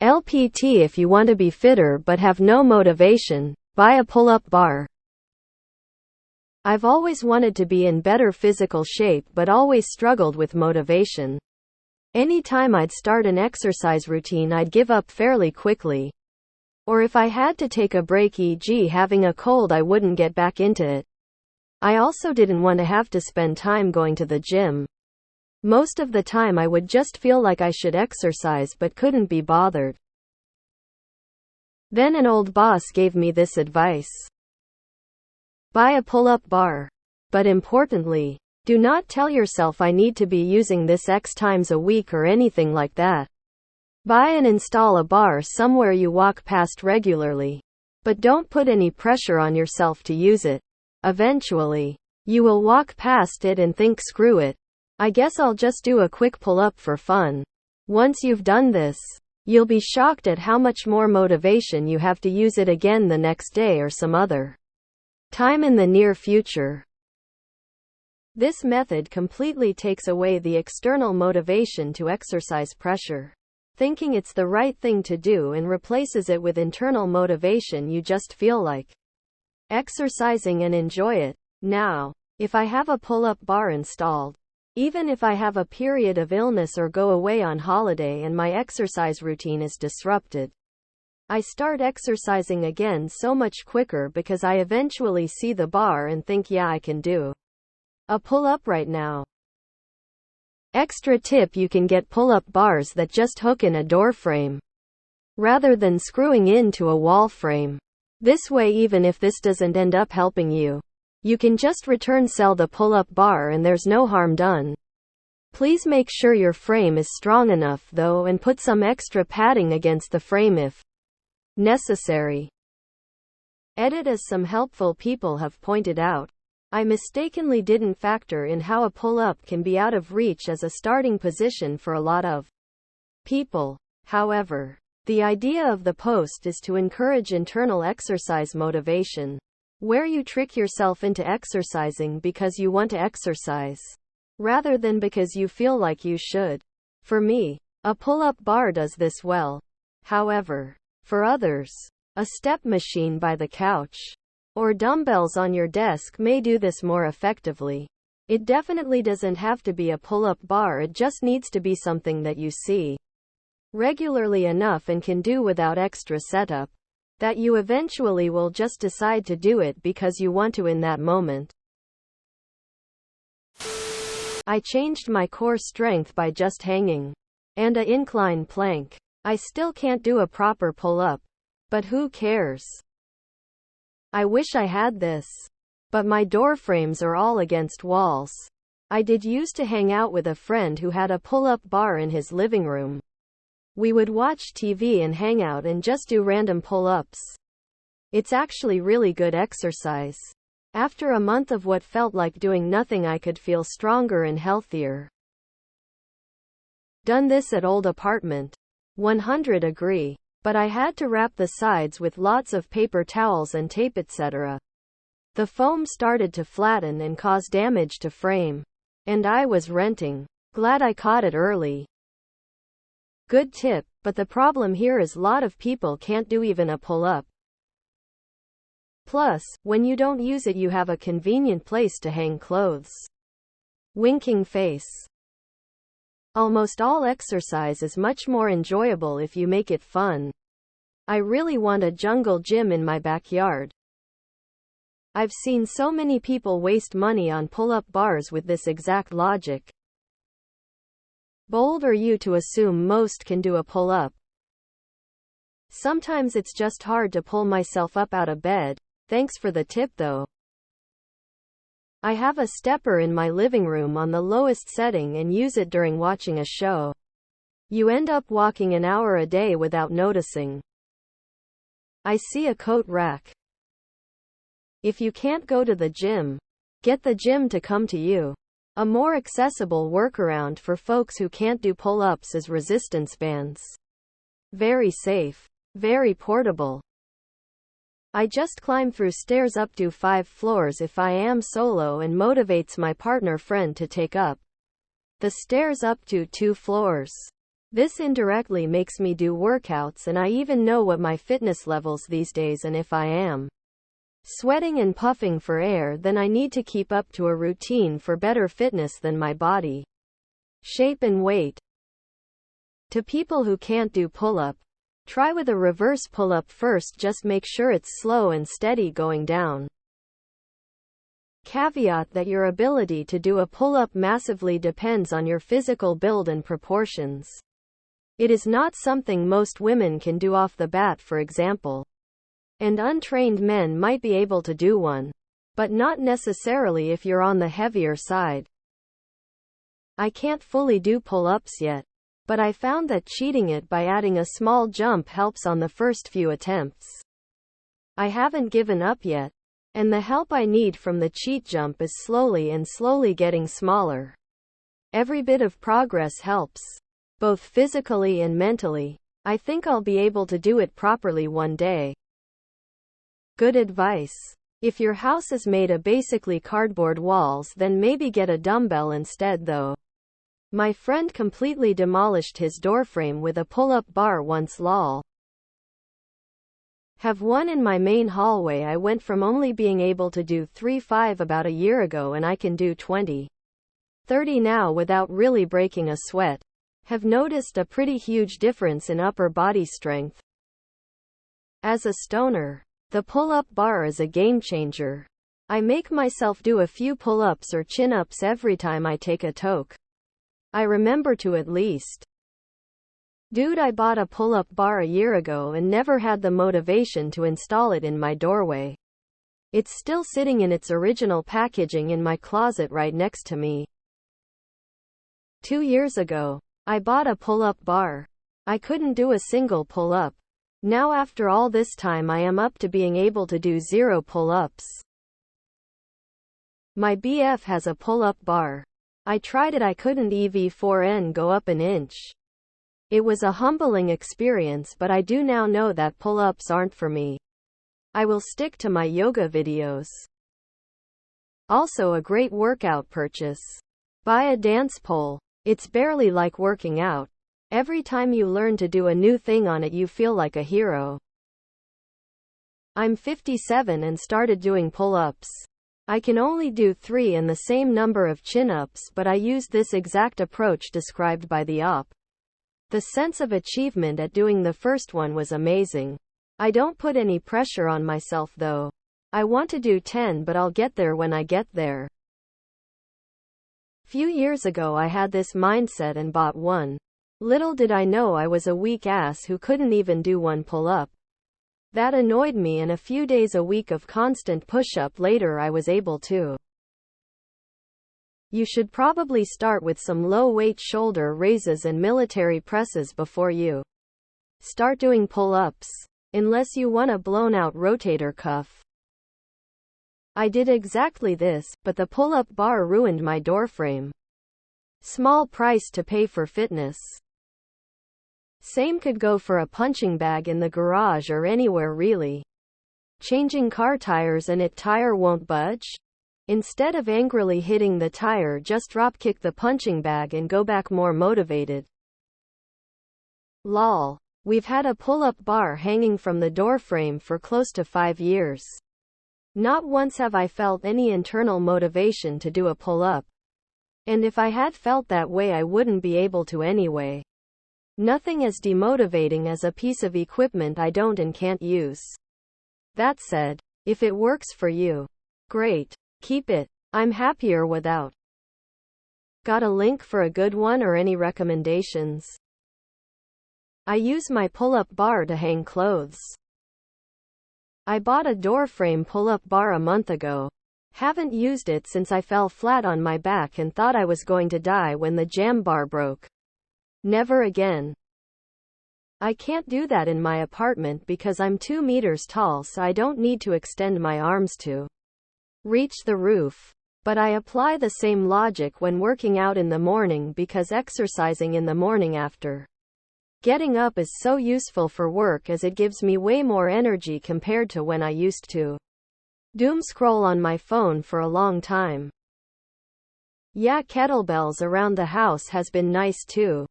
LPT if you want to be fitter but have no motivation, buy a pull-up bar. I've always wanted to be in better physical shape but always struggled with motivation. Anytime I'd start an exercise routine I'd give up fairly quickly. Or if I had to take a break, e.g. having a cold, I wouldn't get back into it. I also didn't want to have to spend time going to the gym. Most of the time I would just feel like I should exercise but couldn't be bothered. Then an old boss gave me this advice. Buy a pull-up bar. But importantly, do not tell yourself I need to be using this X times a week or anything like that. Buy and install a bar somewhere you walk past regularly. But don't put any pressure on yourself to use it. Eventually, you will walk past it and think, screw it. I guess I'll just do a quick pull-up for fun. Once you've done this, you'll be shocked at how much more motivation you have to use it again the next day or some other time in the near future. This method completely takes away the external motivation to exercise pressure, thinking it's the right thing to do, and replaces it with internal motivation. You just feel like exercising and enjoy it. Now, if I have a pull-up bar installed, even if I have a period of illness or go away on holiday and my exercise routine is disrupted, I start exercising again so much quicker because I eventually see the bar and think, yeah, I can do a pull-up right now. Extra tip: you can get pull-up bars that just hook in a door frame, rather than screwing into a wall frame. This way, even if this doesn't end up helping you, you can just sell the pull-up bar and there's no harm done. Please make sure your frame is strong enough though, and put some extra padding against the frame if necessary. Edit: as some helpful people have pointed out, I mistakenly didn't factor in how a pull-up can be out of reach as a starting position for a lot of people. However, the idea of the post is to encourage internal exercise motivation, where you trick yourself into exercising because you want to exercise, rather than because you feel like you should. For me, a pull-up bar does this well. However, for others, a step machine by the couch or dumbbells on your desk may do this more effectively. It definitely doesn't have to be a pull-up bar, it just needs to be something that you see regularly enough and can do without extra setup, that you eventually will just decide to do it because you want to in that moment. I changed my core strength by just hanging and a incline plank. I still can't do a proper pull-up, but who cares? I wish I had this. But my door frames are all against walls. I did used to hang out with a friend who had a pull-up bar in his living room. We would watch TV and hang out and just do random pull-ups. It's actually really good exercise. After a month of what felt like doing nothing, I could feel stronger and healthier. Done this at old apartment. 100 agree. But I had to wrap the sides with lots of paper towels and tape, etc. The foam started to flatten and cause damage to frame. And I was renting. Glad I caught it early. Good tip, but the problem here is lot of people can't do even a pull-up. Plus, when you don't use it, you have a convenient place to hang clothes. Winking face. Almost all exercise is much more enjoyable if you make it fun. I really want a jungle gym in my backyard. I've seen so many people waste money on pull-up bars with this exact logic. Bold are you to assume most can do a pull-up? Sometimes it's just hard to pull myself up out of bed. Thanks for the tip though. I have a stepper in my living room on the lowest setting and use it during watching a show. You end up walking an hour a day without noticing. I see a coat rack. If you can't go to the gym, get the gym to come to you. A more accessible workaround for folks who can't do pull-ups is resistance bands. Very safe. Very portable. I just climb through stairs up to 5 floors if I am solo, and motivates my partner friend to take up the stairs up to 2 floors. This indirectly makes me do workouts, and I even know what my fitness levels these days, and if I am sweating and puffing for air, then I need to keep up to a routine for better fitness than my body shape and weight. To people who can't do pull-up, try with a reverse pull-up first, just make sure it's slow and steady going down. Caveat that your ability to do a pull-up massively depends on your physical build and proportions. It is not something most women can do off the bat, for example. And untrained men might be able to do one, but not necessarily if you're on the heavier side. I can't fully do pull-ups yet, but I found that cheating it by adding a small jump helps on the first few attempts. I haven't given up yet, and the help I need from the cheat jump is slowly getting smaller. Every bit of progress helps, both physically and mentally. I think I'll be able to do it properly one day. Good advice. If your house is made of basically cardboard walls, then maybe get a dumbbell instead though. My friend completely demolished his doorframe with a pull-up bar once, lol. Have one in my main hallway. I went from only being able to do 3-5 about a year ago, and I can do 20-30 now without really breaking a sweat. Have noticed a pretty huge difference in upper body strength. As a stoner, the pull-up bar is a game changer. I make myself do a few pull-ups or chin-ups every time I take a toke. I remember to at least. Dude, I bought a pull-up bar a year ago and never had the motivation to install it in my doorway. It's still sitting in its original packaging in my closet right next to me. 2 years ago, I bought a pull-up bar. I couldn't do a single pull-up. Now after all this time I am up to being able to do 0 pull-ups. My BF has a pull-up bar. I tried it, I couldn't even go up an inch. It was a humbling experience, but I do now know that pull-ups aren't for me. I will stick to my yoga videos. Also a great workout purchase. Buy a dance pole. It's barely like working out. Every time you learn to do a new thing on it, you feel like a hero. I'm 57 and started doing pull-ups. I can only do 3 and the same number of chin-ups, but I use this exact approach described by the op. The sense of achievement at doing the first one was amazing. I don't put any pressure on myself though. I want to do 10, but I'll get there when I get there. Few years ago I had this mindset and bought one. Little did I know I was a weak ass who couldn't even do one pull-up. That annoyed me, and a few days a week of constant push-up later I was able to. You should probably start with some low-weight shoulder raises and military presses before you start doing pull-ups, unless you want a blown-out rotator cuff. I did exactly this, but the pull-up bar ruined my doorframe. Small price to pay for fitness. Same could go for a punching bag in the garage or anywhere really. Changing car tires and it tire won't budge? Instead of angrily hitting the tire, just drop kick the punching bag and go back more motivated. Lol. We've had a pull-up bar hanging from the doorframe for close to 5 years. Not once have I felt any internal motivation to do a pull-up. And if I had felt that way, I wouldn't be able to anyway. Nothing as demotivating as a piece of equipment I don't and can't use. That said, if it works for you, great. Keep it. I'm happier without. Got a link for a good one or any recommendations? I use my pull-up bar to hang clothes. I bought a doorframe pull-up bar a month ago. Haven't used it since I fell flat on my back and thought I was going to die when the jam bar broke. Never again. I can't do that in my apartment because I'm 2 meters tall, so I don't need to extend my arms to reach the roof. But I apply the same logic when working out in the morning, because exercising in the morning after getting up is so useful for work, as it gives me way more energy compared to when I used to doom scroll on my phone for a long time. Yeah, kettlebells around the house has been nice too.